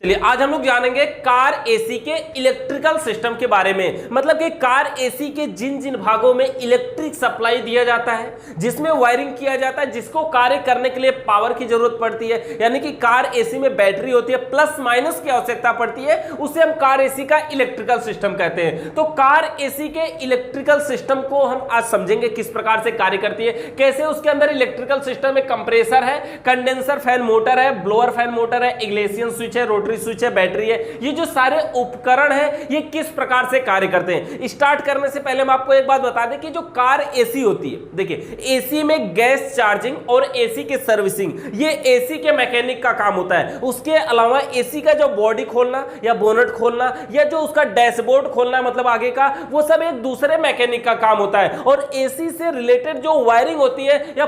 चलिए आज हम लोग जानेंगे कार एसी के इलेक्ट्रिकल सिस्टम के बारे में। मतलब कि कार एसी के जिन जिन भागों में इलेक्ट्रिक सप्लाई दिया जाता है, जिसमें वायरिंग किया जाता है, जिसको कार्य करने के लिए पावर की जरूरत पड़ती है, यानी कि कार एसी में बैटरी होती है, प्लस माइनस की आवश्यकता पड़ती है, उसे हम कार एसी का इलेक्ट्रिकल सिस्टम कहते हैं। तो कार एसी के इलेक्ट्रिकल सिस्टम को हम आज समझेंगे किस प्रकार से कार्य करती है, कैसे उसके अंदर इलेक्ट्रिकल सिस्टम में कंप्रेसर है, कंडेंसर फैन मोटर है, ब्लोअर फैन मोटर है, इग्लेशियन स्विच है, रोटरी स्विच है, बैटरी है। ये जो सारे उपकरण हैं ये किस प्रकार से कार्य करते हैं। स्टार्ट करने से पहले हम आपको एक बात बता दें कि जो कार एसी होती है, देखिए एसी में गैस चार्जिंग और एसी के सर्विसिंग, ये एसी के मैकेनिक का काम होता है। उसके अलावा एसी का जो बॉडी खोलना या बोनट खोलना या जो उसका डैशबोर्ड खोलना मतलब आगे का, वो सब एक दूसरे मैकेनिक का काम होता है। और एसी से रिलेटेड जो वायरिंग होती है या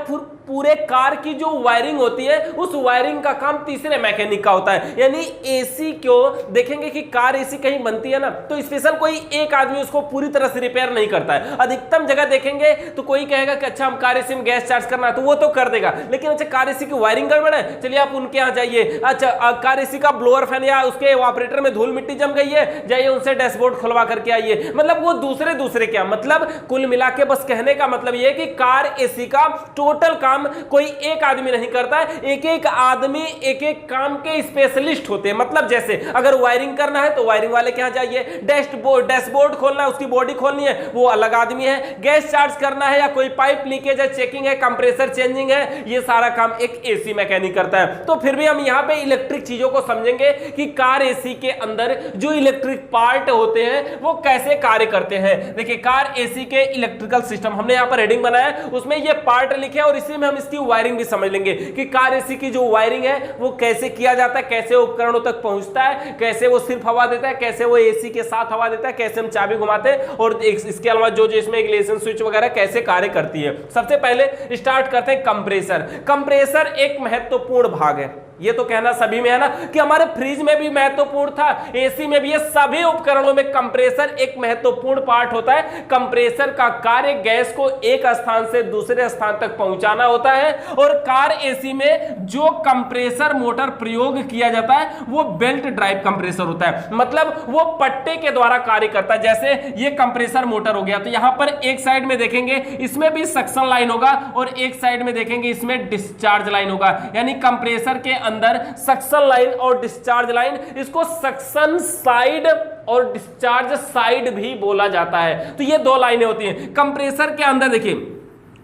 पूरे कार की जो वायरिंग होती है, उस वायरिंग का काम तीसरे मैकेनिक का होता है। यानी एसी को देखेंगे कि कार एसी कहीं बनती है ना, तो स्पेशल कोई एक आदमी उसको पूरी तरह से रिपेयर नहीं करता है। अधिकतम जगह देखेंगे तो कोई कहेगा कि अच्छा हम कार एसी में गैस चार्ज करना है तो वो तो कर देगा, लेकिन अच्छा कार एसी की वायरिंग गड़बड़ है, चलिए आप उनके यहाँ जाइए। अच्छा कार एसी का ब्लोअर फैन या उसके ऑपरेटर में धूल मिट्टी जम गई है, जाइए उनसे डैशबोर्ड खुलवा करके आइए। मतलब वो दूसरे क्या, मतलब कुल मिला के बस कहने का मतलब ये है कि कार एसी का टोटल काम कोई एक आदमी नहीं करता है, एक एक आदमी एक एक काम के स्पेशलिस्ट होते हैं। मतलब जैसे अगर वायरिंग करना है तो वायरिंग वाले के यहाँ जाइए, डैशबोर्ड खोलना है, उसकी बॉडी खोलनी है, वो अलग आदमी है। गैस चार्ज करना है या कोई पाइप लीकेज है, चेकिंग है, कंप्रेसर चेंजिंग है, ये सारा काम एक एसी मैकेनिक करता है। तो फिर भी हम यहाँ पे इलेक्ट्रिक चीजों को समझेंगे कि कार एसी के अंदर जो इलेक्ट्रिक पार्ट होते हैं वो कैसे कार्य करते हैं। देखिए कार एसी के इलेक्ट्रिकल सिस्टम हमने यहाँ पर हेडिंग बनाया है, उसमें ये पार्ट लिखे और इसी में हम इसकी वायरिंग भी समझ लेंगे कि कार एसी की जो वायरिंग है वो कैसे किया जाता है, कैसे उपकरणों तक पहुंचता है, कैसे वो सिर्फ हवा देता है, कैसे वो एसी के साथ हवा देता है, कैसे हम चाबी घुमाते हैं, और इसके अलावा जो इसमें इग्लेशन स्विच वगैरह कैसे कार्य करती है। सबसे पहले स्टार्ट करते हैं कंप्रेसर। कंप्रेसर एक महत्वपूर्ण भाग है, ये तो कहना सभी में है ना कि हमारे फ्रिज में भी महत्वपूर्ण था, एसी में भी है, सभी उपकरणों में कंप्रेसर एक महत्वपूर्ण पार्ट होता है। कंप्रेसर का कार्य गैस को एक स्थान से दूसरे स्थान तक पहुंचाना होता है। और कार एसी में जो कंप्रेसर मोटर प्रयोग किया जाता है वो बेल्ट ड्राइव कंप्रेसर होता है, मतलब वो पट्टे के द्वारा कार्य करता है। जैसे ये कंप्रेसर मोटर हो गया, तो यहां पर एक साइड में देखेंगे इसमें भी सक्शन लाइन होगा और एक साइड में देखेंगे इसमें डिस्चार्ज लाइन होगा। यानी कंप्रेसर के अंदर सक्शन लाइन और डिस्चार्ज लाइन, इसको सक्शन साइड और डिस्चार्ज साइड भी बोला जाता है। तो ये दो लाइनें होती हैं कंप्रेसर के अंदर। देखिए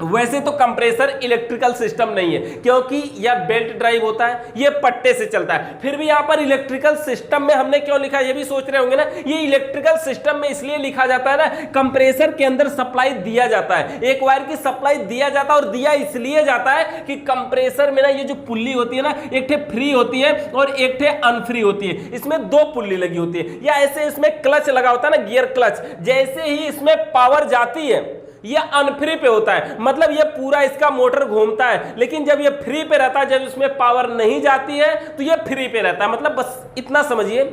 वैसे तो कंप्रेसर इलेक्ट्रिकल सिस्टम नहीं है क्योंकि यह बेल्ट ड्राइव होता है, यह पट्टे से चलता है। फिर भी यहां पर इलेक्ट्रिकल सिस्टम में हमने क्यों लिखा, ये भी सोच रहे होंगे ना, ये इलेक्ट्रिकल सिस्टम में इसलिए लिखा जाता है ना, कंप्रेसर के अंदर सप्लाई दिया जाता है, एक वायर की सप्लाई दिया जाता है। और दिया इसलिए जाता है कि कंप्रेसर में ना ये जो पुल्ली होती है ना, एक ठे फ्री होती है और एक ठे अनफ्री होती है। इसमें दो पुल्ली लगी होती है, या ऐसे इसमें क्लच लगा होता है ना, गियर क्लच। जैसे ही इसमें पावर जाती है ये अनफ्री पे होता है, मतलब ये पूरा इसका मोटर घूमता है, लेकिन जब ये फ्री पे रहता है, जब इसमें पावर नहीं जाती है तो ये फ्री पे रहता है। मतलब बस इतना समझिए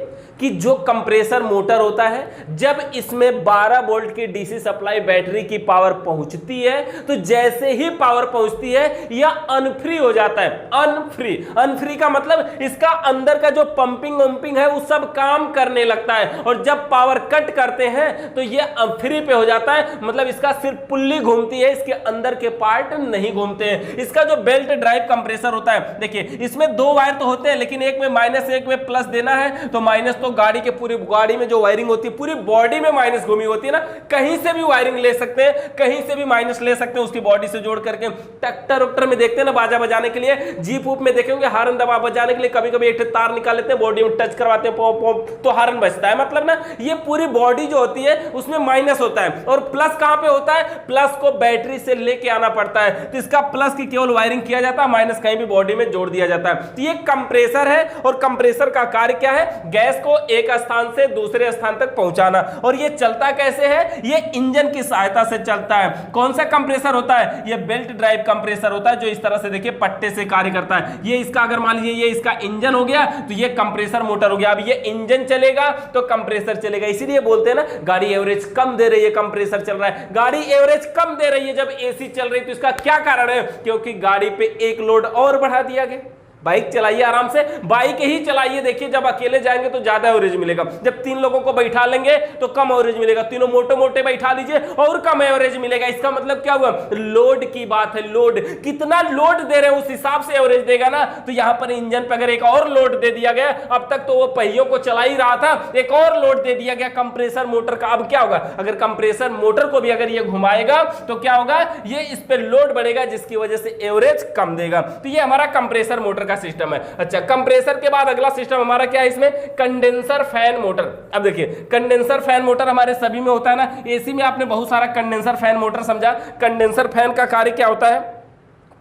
कि जो कंप्रेसर मोटर होता है, जब इसमें 12 वोल्ट की डीसी सप्लाई बैटरी की पावर पहुंचती है, तो जैसे ही पावर पहुंचती है यह अनफ्री हो जाता है। अनफ्री का मतलब इसका अंदर का जो पंपिंग वंपिंग है वो सब काम करने लगता है, और जब पावर कट करते हैं तो यह फ्री पे हो जाता है। मतलब इसका सिर्फ पुल्ली घूमती है, इसके अंदर के पार्ट नहीं घूमते हैं। इसका जो बेल्ट ड्राइव कंप्रेसर होता है, देखिए इसमें दो वायर तो होते हैं, लेकिन एक में माइनस एक में प्लस देना है, तो माइनस तो गाड़ी के पूरी गाड़ी में जो वायरिंग होती है पूरी बॉडी में माइनस घूमी होती है ना, कहीं से भी वायरिंग ले सकते हैं, कहीं से भी माइनस ले सकते हैं उसकी बॉडी से जोड़ करके। ट्रैक्टर वक्टर में देखते हैं ना बाजा बजाने के लिए, जीप उप में देखेंगे हार्न दबा बजाने के लिए कभी कभी एक तार निकाल लेते हैं, बॉडी में टच करवाते हैं, पॉप पॉप तो हार्न बजता है। मतलब ना ये पूरी बॉडी जो होती है उसमें माइनस होता है, और प्लस कहां पे होता है, प्लस को बैटरी से लेके आना पड़ता है। तो इसका प्लस की केवल वायरिंग किया जाता है, माइनस कहीं भी बॉडी में जोड़ दिया जाता है। तो ये कंप्रेसर है, और कंप्रेसर का कार्य क्या है, गैस को एक स्थान से दूसरे स्थान तक पहुंचाना। और ये चलता कैसे है, ये इंजन की सहायता से चलता है। कौन सा कंप्रेसर होता है, ये बेल्ट ड्राइव कंप्रेसर होता है, जो इस तरह से देखिए पट्टे से कार्य करता है। ये इसका अगर मान लीजिए ये इसका इंजन हो गया, तो ये कंप्रेसर मोटर हो गया। अब ये इंजन चलेगा तो कंप्रेसर चलेगा, इसीलिए बोलते हैं ना गाड़ी एवरेज कम दे रही है, कंप्रेसर चल रहा है। गाड़ी एवरेज कम दे रही है जब एसी चल रही है, तो इसका क्या कारण है, क्योंकि गाड़ी पे एक लोड और बढ़ा दिया गया। बाइक चलाइए आराम से, बाइक ही चलाइए। देखिए जब अकेले जाएंगे तो ज्यादा एवरेज मिलेगा, जब 3 लोगों को बैठा लेंगे तो कम एवरेज मिलेगा, तीनों मोटे मोटे बैठा लीजिए और कम एवरेज मिलेगा। इसका मतलब क्या हुआ, लोड की बात है, लोड कितना लोड दे रहे हैं उस हिसाब से एवरेज देगा ना। तो यहां पर इंजन पर अगर एक और लोड दे दिया गया, अब तक तो वो पहियों को चला ही रहा था, एक और लोड दे दिया गया कंप्रेसर मोटर का, अब क्या होगा, अगर कंप्रेसर मोटर को भी अगर ये घुमाएगा तो क्या होगा, ये इस पे लोड बढ़ेगा जिसकी वजह से एवरेज कम देगा। तो ये हमारा कंप्रेसर मोटर का सिस्टम है। अच्छा, कंप्रेसर के बाद अगला सिस्टम हमारा क्या है, इसमें कंडेंसर फैन मोटर। अब देखिए कंडेंसर फैन मोटर हमारे सभी में होता है ना, एसी में आपने बहुत सारा कंडेंसर फैन मोटर समझा। कंडेंसर फैन का कार्य क्या होता है,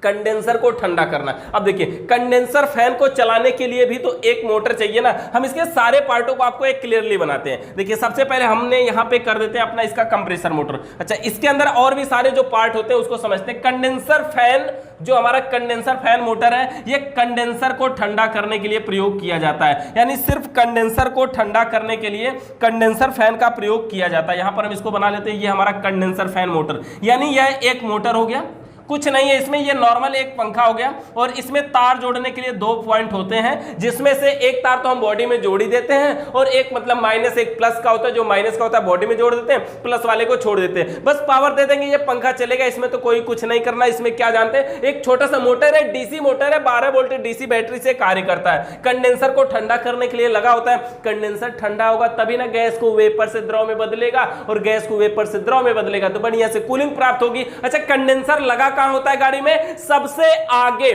कंडेंसर को ठंडा करना। अब देखिए कंडेंसर फैन को चलाने के लिए भी तो एक मोटर चाहिए ना, हम इसके सारे पार्टों को आपको एक क्लियरली बनाते हैं। देखिए सबसे पहले हमने यहां पे कर देते हैं अपना इसका कंप्रेसर मोटर। अच्छा, इसके अंदर और भी सारे जो पार्ट होते हैं उसको समझते हैं। कंडेंसर फैन, जो हमारा कंडेंसर फैन मोटर है, ये कंडेंसर को ठंडा करने के लिए प्रयोग किया जाता है, यानी सिर्फ कंडेंसर को ठंडा करने के लिए कंडेंसर फैन का प्रयोग किया जाता है। यहां पर हम इसको बना लेते हैं, ये हमारा कंडेंसर फैन मोटर, यानी यह एक मोटर हो गया, कुछ नहीं है इसमें, ये नॉर्मल एक पंखा हो गया और इसमें तार जोड़ने के लिए 2 पॉइंट होते हैं, जिसमें से एक तार तो हम बॉडी में जोड़ ही देते हैं और एक मतलब माइनस, एक प्लस का होता है, जो माइनस का होता है बॉडी में जोड़ देते हैं, प्लस वाले को छोड़ देते हैं, बस पावर दे देंगे, ये पंखा चलेगा। इसमें तो कोई कुछ नहीं करना, इसमें क्या जानते हैं, एक छोटा सा मोटर है, डीसी मोटर है, 12 वोल्ट डीसी बैटरी से कार्य करता है, कंडेंसर को ठंडा करने के लिए लगा होता है। कंडेंसर ठंडा होगा तभी ना गैस को वेपर से द्रव में बदलेगा, और गैस को वेपर से द्रव में बदलेगा तो बढ़िया से कूलिंग प्राप्त होगी। अच्छा, कंडेंसर लगा कहां होता है गाड़ी में, सबसे आगे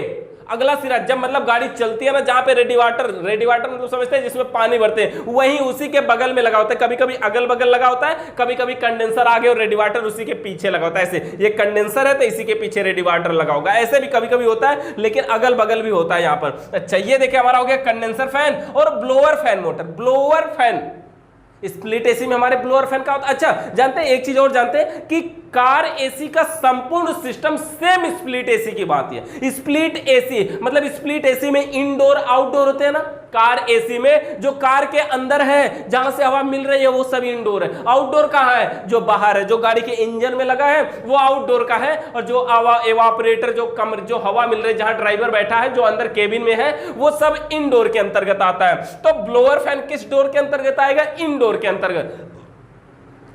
अगला सिरा, जब मतलब गाड़ी चलती है ना, जहां पे रेडिएटर मतलब समझते हैं जिसमें पानी भरते हैं, वहीं उसी के बगल में लगा होता है। कभी कभी अगल बगल लगा होता है, कभी कभी कंडेंसर आगे और रेडिएटर उसी के पीछे लगा होता है। ऐसे ये कंडेंसर है तो इसी के पीछे रेडिएटर लगा होगा, ऐसे भी कभी कभी होता है, लेकिन अगल बगल भी होता है यहां पर। अच्छा, ये देखिए हमारा हो गया कंडेंसर फैन और blower fan motor. Blower fan, split AC में हमारे ब्लोअर फैन का होता है। अच्छा, जानते हैं एक चीज और जानते हैं कि कार एसी का संपूर्ण सिस्टम सेम स्प्लिट एसी की बात है। स्प्लिट एसी मतलब स्प्लिट एसी में इंडोर आउटडोर होते हैं ना, कार एसी में जो कार के अंदर है जहां से हवा मिल रही है वो सब इंडोर है। आउटडोर कहां है, जो बाहर है, जो गाड़ी के इंजन में लगा है वो आउटडोर का है, और जो एवापोरेटर जो हवा मिल रही है जहां ड्राइवर बैठा है, जो अंदर केबिन में है, वो सब इंडोर के अंतर्गत आता है। तो ब्लोअर फैन किस डोर के अंतर्गत आएगा, इंडोर के अंतर्गत।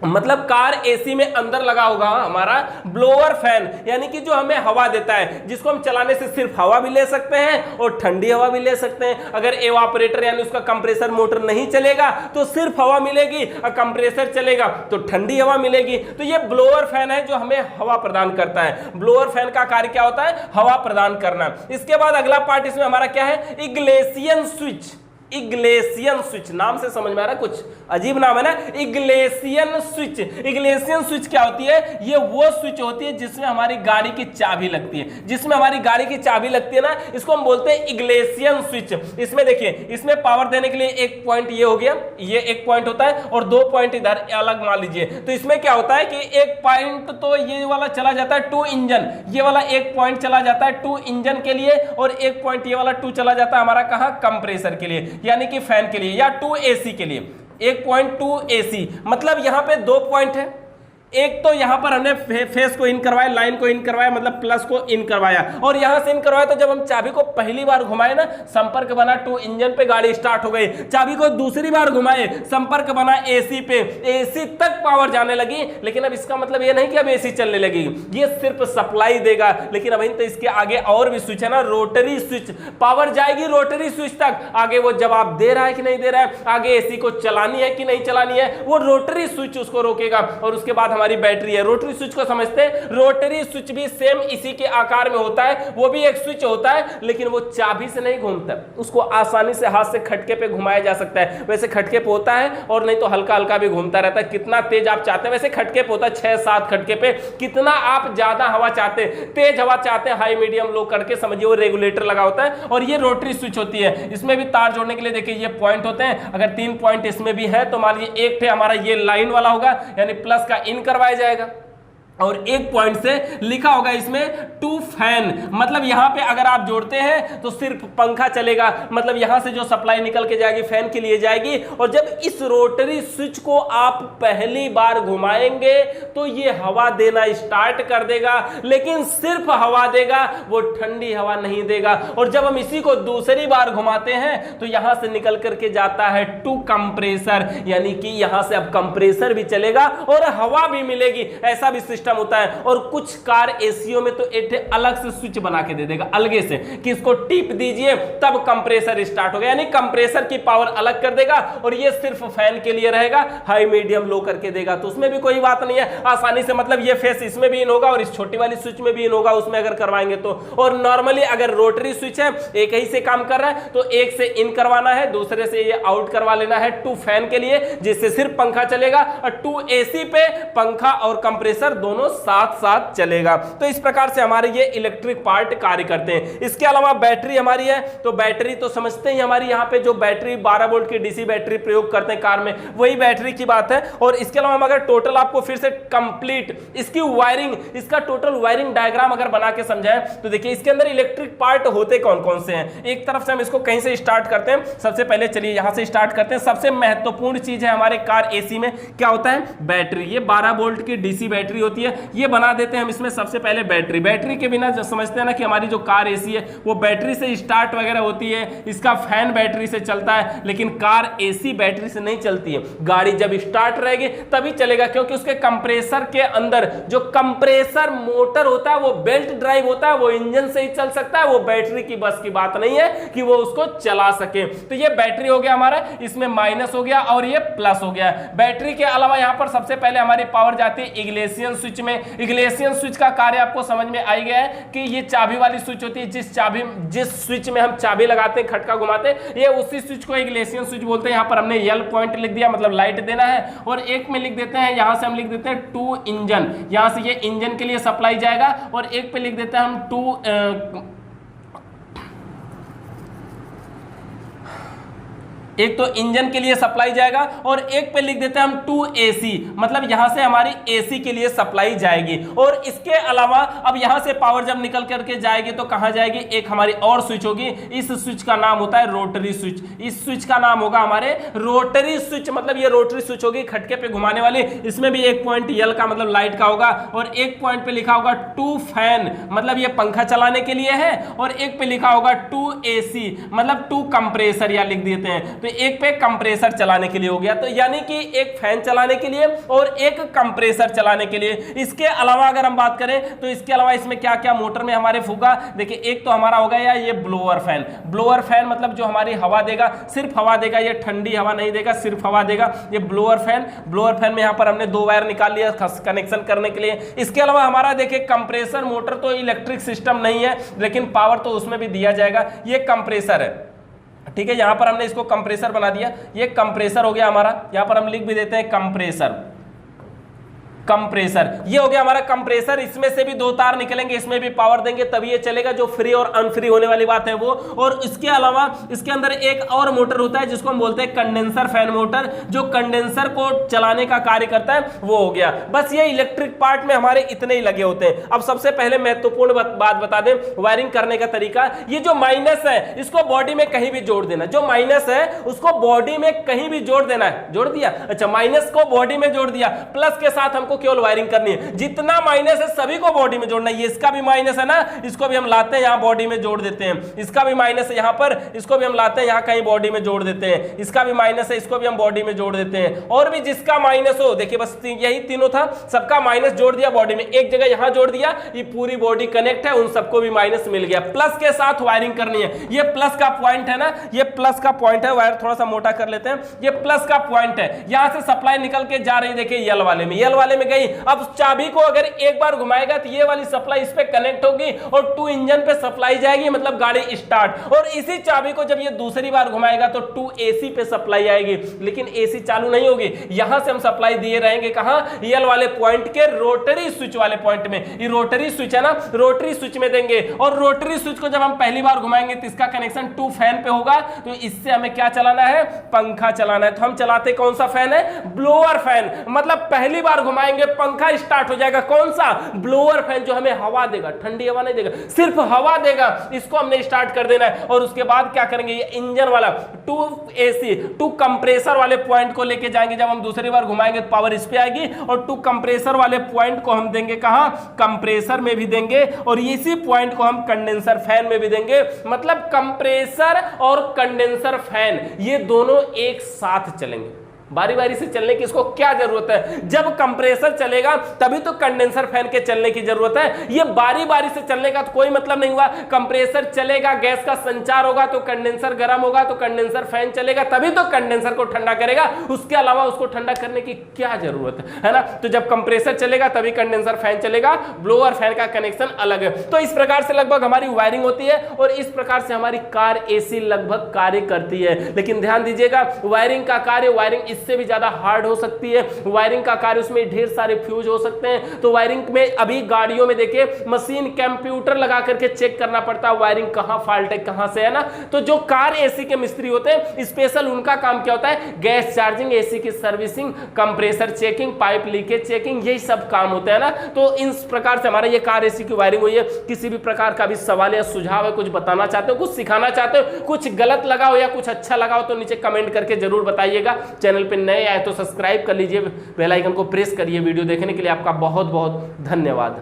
मतलब कार एसी में अंदर लगा होगा हमारा ब्लोअर फैन, यानी कि जो हमें हवा देता है, जिसको हम चलाने से सिर्फ हवा भी ले सकते हैं और ठंडी हवा भी ले सकते हैं। अगर एवापोरेटर यानी उसका कंप्रेसर मोटर नहीं चलेगा तो सिर्फ हवा मिलेगी, और कंप्रेसर चलेगा तो ठंडी हवा मिलेगी। तो ये ब्लोअर फैन है जो हमें हवा प्रदान करता है। ब्लोअर फैन का कार्य क्या होता है, हवा प्रदान करना। इसके बाद अगला पार्ट इसमें हमारा क्या है, इग्लेशियन स्विच। इग्लेशियन स्विच, नाम से समझ में आ रहा है, कुछ अजीब नाम है ना, इग्लेशियन स्विच। इग्लेशियन स्विच क्या होती है, ये वो स्विच होती है जिसमें हमारी गाड़ी की चाबी लगती है, जिसमें हमारी गाड़ी की चाबी लगती है ना, इसको हम बोलते हैं इग्लेशियन स्विच। इसमें देखिए, इसमें पावर देने के लिए एक पॉइंट ये हो गया, ये एक पॉइंट होता है और 2 पॉइंट इधर अलग मान लीजिए। तो इसमें क्या होता है कि एक पॉइंट तो ये वाला चला जाता है टू इंजन, ये वाला एक पॉइंट चला जाता है टू इंजन के लिए, और एक पॉइंट ये वाला टू चला जाता है हमारा कहां, कंप्रेसर के लिए, यानी कि फैन के लिए या 2 एसी के लिए। 1.2 एसी मतलब यहां पे 2 पॉइंट है, एक तो यहां पर हमने फेस को इन करवाया, लाइन को इन करवाया, मतलब प्लस को इन करवाया, और यहां से इन करवाया। तो जब हम चाबी को पहली बार घुमाए ना, संपर्क बना टू इंजन पे, गाड़ी स्टार्ट हो गई। चाबी को दूसरी बार घुमाए, संपर्क बना एसी पे, एसी तक पावर जाने लगी। लेकिन अब इसका मतलब ये नहीं कि अब एसी चलने लगेगी, ये सिर्फ सप्लाई देगा। लेकिन अभी तो इसके आगे और भी स्विच है ना, रोटरी स्विच, पावर जाएगी रोटरी स्विच तक। आगे वो जवाब दे रहा है कि नहीं दे रहा है, आगे एसी को चलानी है कि नहीं चलानी है, वो रोटरी स्विच उसको रोकेगा। और उसके बाद हमारी बैटरी है। रोटरी स्विच को समझते हैं, रोटरी स्विच भी सेम इसी के आकार में होता है, वो भी एक स्विच होता है, लेकिन वो चाबी से नहीं घूमता, उसको आसानी से हाथ से खटके पे घुमाया जा सकता है। वैसे खटके पे होता है, और नहीं तो हल्का हल्का भी घूमता रहता है, कितना तेज आप चाहते हैं। वैसे खटके पे होता है 6-7 खटके पे, कितना आप ज्यादा हवा चाहते हैं, तेज हवा चाहते हैं, हाई मीडियम लो करके समझिए वो रेगुलेटर लगा होता है। और ये रोटरी स्विच होती है, इसमें भी तार जोड़ने के लिए देखिए ये पॉइंट होते हैं। अगर 3 पॉइंट इसमें भी है तो मान लीजिए एक थे हमारा ये लाइन वाला होगा, यानी प्लस का इन करवाया जाएगा, और एक पॉइंट से लिखा होगा इसमें टू फैन, मतलब यहां पे अगर आप जोड़ते हैं तो सिर्फ पंखा चलेगा, मतलब यहां से जो सप्लाई निकल के जाएगी फैन के लिए जाएगी। और जब इस रोटरी स्विच को आप पहली बार घुमाएंगे तो ये हवा देना स्टार्ट कर देगा, लेकिन सिर्फ हवा देगा, वो ठंडी हवा नहीं देगा। और जब हम इसी को दूसरी बार घुमाते हैं तो यहां से निकल करके जाता है टू कंप्रेसर, यानी कि यहां से अब कंप्रेसर भी चलेगा और हवा भी मिलेगी, ऐसा भी सिस्टम होता है। और कुछ कार एसीओ में तो एक अलग से स्विच बना के दे देगा अलगे से कि इसको टिप दीजिए तब कंप्रेसर स्टार्ट होगा, यानी कंप्रेसर की पावर अलग कर देगा और ये सिर्फ फैन के लिए रहेगा, हाई मीडियम लो करके देगा। तो उसमें भी कोई बात नहीं है, आसानी से मतलब ये फेस इसमें भी इन होगा और इस छोटी वाली स्विच में भी इन होगा उसमें अगर करवाएंगे तो। और नॉर्मली अगर रोटरी स्विच है एक ही से काम कर रहा है तो एक से इन करवाना है, दूसरे से ये आउट करवा लेना है टू फैन के लिए, जिससे सिर्फ पंखा चलेगा, और टू एसी पे पंखा और कंप्रेसर दोनों साथ साथ चलेगा। तो इस प्रकार से हमारे ये इलेक्ट्रिक पार्ट कार्य करते हैं। इसके अलावा बैटरी हमारी है, तो बैटरी तो समझते ही हमारी यहाँ पे जो बैटरी 12 वोल्ट की डीसी बैटरी प्रयोग करते हैं कार में, वही बैटरी की बात है। और इसके अलावा हम अगर टोटल आपको फिर से कंप्लीट इसकी वायरिंग, इसका टोटल वायरिंग डायग्राम अगर बना के समझाएं तो देखिए इसके अंदर इलेक्ट्रिक पार्ट होते कौन कौन से हैं। एक तरफ से हम इसको कहीं से स्टार्ट करते हैं, सबसे पहले चलिए यहां से स्टार्ट करते हैं। सबसे महत्वपूर्ण चीज है हमारे कार एसी में क्या होता है, बैटरी। ये 12 वोल्ट की डीसी बैटरी होती है, ये बना देते हैं हम इसमें सबसे पहले बैटरी। बैटरी के बिना जो समझते हैं ना कि हमारी जो कार एसी है वो बैटरी से स्टार्ट वगैरह होती है, इसका फैन बैटरी से चलता है, लेकिन कार एसी बैटरी से नहीं चलती है। गाड़ी जब स्टार्ट रहेगी तभी चलेगा, क्योंकि उसके कंप्रेसर के अंदर जो कंप्रेसर मोटर होता है वो बेल्ट ड्राइव होता है, वो इंजन से ही चल सकता है, वो बैटरी की बस की बात नहीं है कि वो उसको चला सके। तो ये बैटरी हो गया हमारा, इसमें माइनस हो गया और ये प्लस हो गया। बैटरी के अलावा यहां पर सबसे पहले हमारी पावर जाती है इग्लेशियन स्विच में। इग्लेशियन स्विच का कार्य आपको समझ में आ गया है कि ये चाबी वाली स्विच होती है, जिस स्विच में हम चाबी लगाते हैं, खटका घुमाते हैं, ये उसी स्विच को इग्लेशियन स्विच बोलते हैं। यहां पर हमने यल पॉइंट लिख दिया, मतलब लाइट देना है। और एक में लिख देते हैं, यहां से हम लिख देते हैं टू इंजन, यहां से ये इंजन के लिए सप्लाई जाएगा। और एक पे लिख देते हैं हम एक तो इंजन के लिए सप्लाई जाएगा और एक पे लिख देते हैं हम टू एसी, मतलब यहां से हमारी एसी के लिए सप्लाई जाएगी। और इसके अलावा अब यहां से पावर जब निकल करके जाएगी तो कहां जाएगी, एक हमारी और स्विच होगी, इस स्विच का नाम होता है रोटरी स्विच। इस स्विच का नाम होगा हमारे रोटरी स्विच, मतलब ये रोटरी स्विच होगी खटके पे घुमाने वाली। इसमें भी एक पॉइंट यल का मतलब लाइट का होगा और एक पॉइंट पे लिखा होगा टू फैन, मतलब ये पंखा चलाने के लिए है। और एक पे लिखा होगा टू एसी, मतलब टू कंप्रेसर, या लिख देते हैं तो एक पे कंप्रेसर चलाने के लिए हो गया। तो यानी कि एक फैन चलाने के लिए और एक कंप्रेसर चलाने के लिए। इसके अलावा अगर हम बात करें तो इसके अलावा इसमें क्या क्या मोटर में हमारे फूका, देखिए एक तो हमारा हो गया ये ब्लोअर फैन। ब्लोअर फैन मतलब जो हमारी हवा देगा, सिर्फ हवा देगा, ये ठंडी हवा नहीं देगा, सिर्फ हवा देगा, ये ब्लोअर फैन। ब्लोअर फैन में यहां पर हमने 2 वायर निकाल लिया कनेक्शन करने के लिए। इसके अलावा हमारा देखिए कंप्रेसर मोटर तो इलेक्ट्रिक सिस्टम नहीं है, लेकिन पावर तो उसमें भी दिया जाएगा, ये कंप्रेसर है, ठीक है। यहां पर हमने इसको कंप्रेसर बना दिया, ये कंप्रेसर हो गया हमारा। यहां पर हम लिख भी देते हैं कंप्रेसर, कंप्रेसर ये हो गया हमारा कंप्रेसर। इसमें से भी 2 तार निकलेंगे, इसमें भी पावर देंगे तभी ये चलेगा, जो फ्री और अनफ्री होने वाली बात है वो। और इसके अलावा इसके अंदर एक और मोटर होता है जिसको हम बोलते हैं कंडेंसर फैन मोटर, जो कंडेंसर को चलाने का कार्य करता है, वो हो गया। बस ये इलेक्ट्रिक पार्ट में हमारे इतने ही लगे होते हैं। अब सबसे पहले महत्वपूर्ण बात बता दें वायरिंग करने का तरीका। ये जो माइनस है इसको बॉडी में कहीं भी जोड़ देना, जो माइनस है उसको बॉडी में कहीं भी जोड़ देना है। जोड़ दिया, अच्छा माइनस को बॉडी में जोड़ दिया, प्लस के साथ हमको केवल वायरिंग करनी है। जितना माइनस है सभी को बॉडी में जोड़ना है। ये इसका भी माइनस है ना, इसको भी हम लाते हैं यहां बॉडी में जोड़ देते हैं। इसका भी माइनस है यहां पर, इसको भी हम लाते हैं यहां कहीं बॉडी में जोड़ देते हैं। इसका भी माइनस है, इसको भी हम बॉडी में जोड़ देते हैं। और भी जिसका माइनस हो, देखिए बस यही तीनों था, सबका माइनस जोड़ दिया बॉडी में, एक जगह यहां जोड़ दिया, ये पूरी बॉडी कनेक्ट है, उन सबको भी माइनस मिल गया। प्लस के साथ वायरिंग करनी है। ये प्लस का पॉइंट है ना, ये प्लस का पॉइंट है, वायर थोड़ा सा मोटा कर लेते हैं, ये प्लस का पॉइंट है। यहां से सप्लाई निकल के जा रही, देखिए यल वाले में, यल वाले में गई। अब चाबी को अगर एक बार घुमाएगा तो ये वाली सप्लाई इस पे कनेक्ट होगी और टू इंजन पे सप्लाई जाएगी, मतलब गाड़ी स्टार्ट। और इसी चाबी को जब ये दूसरी बार घुमाएगा तो टू एसी पे सप्लाई आएगी, लेकिन एसी चालू नहीं होगी। यहां से हम सप्लाई दिए रहेंगे कहां, यल वाले पॉइंट के रोटरी स्विच वाले पॉइंट में। ये रोटरी स्विच है ना, रोटरी स्विच में देंगे। और रोटरी स्विच को जब हम पहली बार घुमाएंगे तो इसका कनेक्शन टू फैन पे होगा, तो इससे हमें क्या चलाना है, पंखा चलाना है। तो हम चलाते कौन सा फैन है, ब्लोअर फैन। मतलब पहली बार घुमाएंगे घुमाएंगे पंखा स्टार्ट हो जाएगा। कौन सा? ब्लोअर फैन, जो हमें हवा देगा, ठंडी हवा नहीं देगा, सिर्फ हवा देगा, इसको हमने स्टार्ट कर देना है। और उसके बाद क्या करेंगे, ये इंजन वाला टू कंप्रेसर वाले पॉइंट को लेके जाएंगे। जब हम दूसरी बार घुमाएंगे तो पावर इस पे आएगी, और टू कंप्रेसर वाले पॉइंट को हम देंगे कहां? कंप्रेसर में भी देंगे, और इसी पॉइंट को हम कंडेंसर फैन में भी देंगे। मतलब कंप्रेसर और कंडेंसर फैन ये दोनों एक साथ चलेंगे, बारी बारी से चलने की इसको क्या जरूरत है? जब कंप्रेसर चलेगा तभी तो कंडेंसर फैन के चलने की जरूरत है। ये बारी बारी से चलने का तो कोई मतलब नहीं हुआ। कंप्रेसर चलेगा, गैस का संचार होगा तो कंडेंसर गर्म होगा, तो कंडेंसर फैन चलेगा तभी तो कंडेंसर को ठंडा करेगा, उसके अलावा उसको ठंडा करने की क्या जरूरत है ना? तो जब कंप्रेसर चलेगा तभी कंडेंसर फैन चलेगा, ब्लोअर फैन का कनेक्शन अलग है। तो इस प्रकार से लगभग हमारी वायरिंग होती है, और इस प्रकार से हमारी कार एसी लगभग कार्य करती है। लेकिन ध्यान दीजिएगा, वायरिंग का कार्य, वायरिंग इससे भी ज्यादा हार्ड हो सकती है। वायरिंग का कार्य, उसमें ढेर सारे फ्यूज हो सकते हैं। तो वायरिंग में अभी गाड़ियों में देखिए मशीन कंप्यूटर लगा करके चेक करना पड़ता है वायरिंग कहां फॉल्ट है, कहां से, है ना? तो जो कार एसी के मिस्त्री होते हैं, स्पेशल उनका काम क्या होता है? गैस चार्जिंग, एसी की servicing, compressor checking, pipe leakage checking, यही सब काम होता है ना। तो इस प्रकार से हमारा ये कार एसी की वायरिंग हुई है। किसी भी प्रकार का भी सवाल या सुझाव है, कुछ बताना चाहते हो, कुछ सिखाना चाहते हो, कुछ गलत लगा हो या कुछ अच्छा लगा हो, तो नीचे कमेंट करके जरूर बताइएगा। चैनल पर नए आए तो सब्सक्राइब कर लीजिए, बेल आइकन को प्रेस करिए। वीडियो देखने के लिए आपका बहुत बहुत धन्यवाद।